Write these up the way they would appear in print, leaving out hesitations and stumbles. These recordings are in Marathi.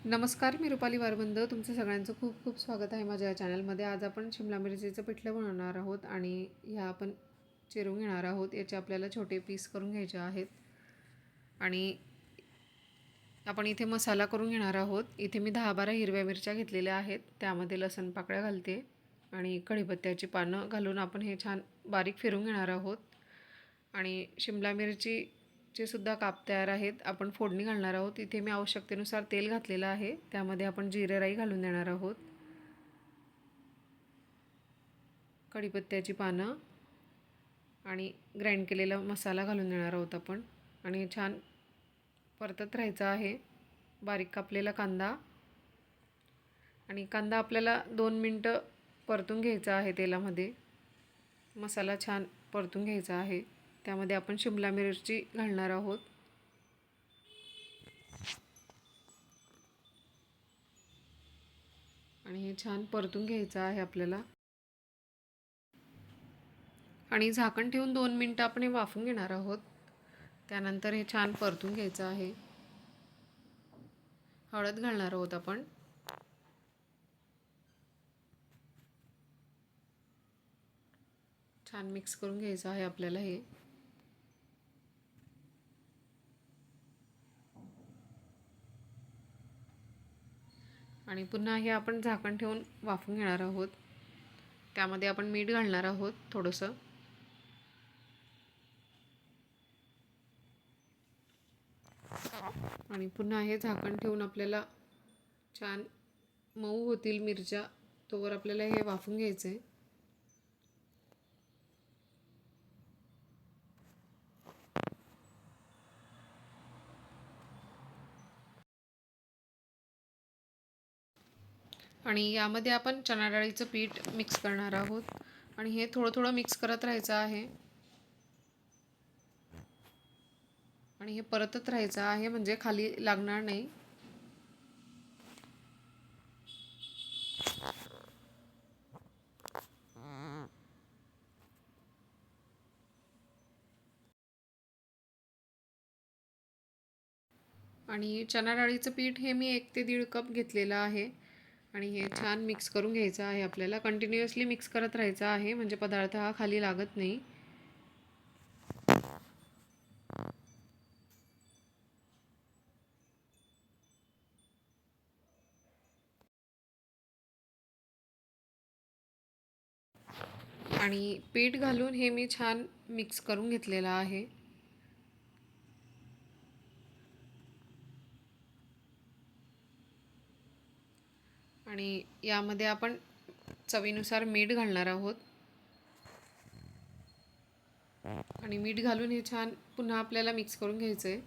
नमस्कार, मी रुपाली वारबंद. तुमचं सगळ्यांचं खूप खूप स्वागत आहे माझ्या चॅनलमध्ये. आज आपण शिमला मिरचीचं पिठलं बनवणार आहोत आणि ह्या आपण चिरून घेणार आहोत. याचे आपल्याला छोटे पीस करून घ्यायचे आहेत आणि आपण इथे मसाला करून घेणार आहोत. इथे मी 10-12 हिरव्या मिरच्या घेतलेल्या आहेत. त्यामध्ये लसूण पाकळ्या घालते आणि कढीपत्त्याची पानं घालून आपण हे छान बारीक फिरून घेणार आहोत. आणि शिमला मिरचीचे सुद्धा काप तयार आहेत. आपण फोडणी घालणार आहोत. इथे मी आवश्यकतेनुसार तेल घातलेलं आहे. त्यामध्ये आपण जिरे राई घालून देणार आहोत, कढीपत्त्याची पानं आणि ग्राइंड केलेला मसाला घालून देणार आहोत आपण. आणि छान परतत राहायचं आहे. बारीक कापलेला कांदा आणि कांदा आपल्याला 2 मिनटं परतून घ्यायचा आहे तेलामध्ये. मसाला छान परतून घ्यायचा आहे. त्यामध्ये आपण शिमला मिरची घालणार आहोत आणि हे छान परतून घ्यायचं आहे आपल्याला. आणि झाकण ठेवून 2 मिनटं आपण हे वाफून घेणार आहोत. त्यानंतर हे छान परतून घ्यायचं आहे. हळद घालणार आहोत आपण. छान मिक्स करून घ्यायचं आहे आपल्याला हे. आणि पुन्हा हे आपण झाकण ठेवून वाफून घेणार आहोत. त्यामध्ये आपण मीठ घालणार आहोत थोडंसं. आणि पुन्हा हे झाकण ठेवून आपल्याला छान मऊ होतील मिरच्या तोवर आपल्याला हे वाफून घ्यायचं आहे. आणि यामध्ये आपण चणा डाळीचं पीठ मिक्स करणार आहोत आणि हे थोडं थोडं मिक्स करत राहायचं आहे आणि हे परतत राहायचं आहे म्हणजे खाली लागणार नाही. आणि चणा डाळीचं पीठ हे मी 1 ते 1.5 कप घेतलेलं आहे आणि हे छान मिक्स करून घ्यायचं आहे आपल्याला. कंटिन्युअसली मिक्स करत राहायचं आहे म्हणजे पदार्थ हा खाली लागत नाही. आणि पीठ घालून हे मी छान मिक्स करून घेतलेलं आहे. आणि यामध्ये आपण चवीनुसार मीठ घालणार आहोत आणि मीठ घालून हे छान पुन्हा आपल्याला मिक्स करून घ्यायचं आहे.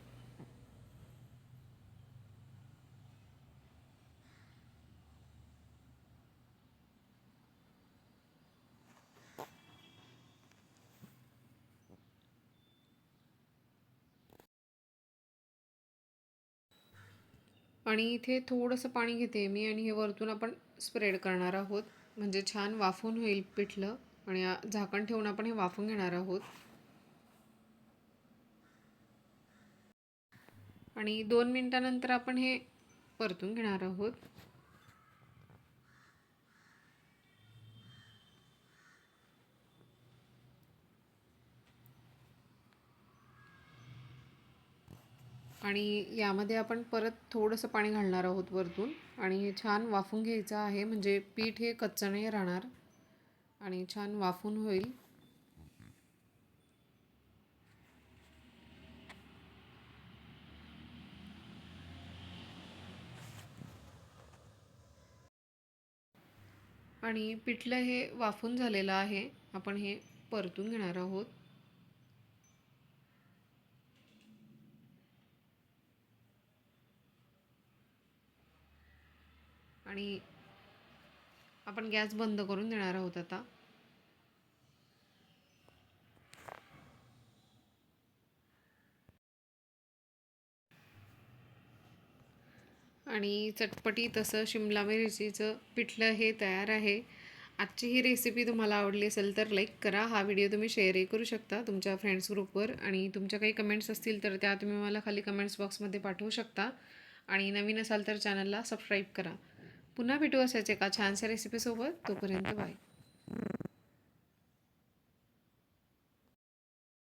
आणि इथे थोडंसं पाणी घेते मी आणि हे वरतून आपण स्प्रेड करणार आहोत म्हणजे छान वाफून होईल पिठलं. आणि झाकण ठेवून आपण हे वाफून घेणार आहोत. आणि 2 मिनिटानंतर आपण हे परतून घेणार आहोत. आणि यामध्ये आपण परत थोडंसं पाणी घालणार आहोत वरतून आणि हे छान वाफून घ्यायचं आहे म्हणजे पीठ हे कच्चं नाही राहणार आणि छान वाफून होईल. आणि पिठलं हे वाफून झालेलं आहे. आपण हे परतून घेणार आहोत. आणि आपण गॅस बंद करून देणार आहोत आता. आणि चटपटीत असं शिमला मिरचीचं पिठलं हे तयार आहे. आजची ही रेसिपी तुम्हाला आवडली असेल तर लाईक करा. हा व्हिडिओ तुम्ही शेअरही करू शकता तुमच्या फ्रेंड्स ग्रुपवर आणि तुमच्या काही कमेंट्स असतील तर त्या तुम्ही मला खाली कमेंट्स बॉक्समध्ये पाठवू शकता. आणि नवीन असाल तर चॅनलला सबस्क्राईब करा. पुन्हा भेटू अशाच एका छानशा रेसिपीसोबत. तोपर्यंत बाय.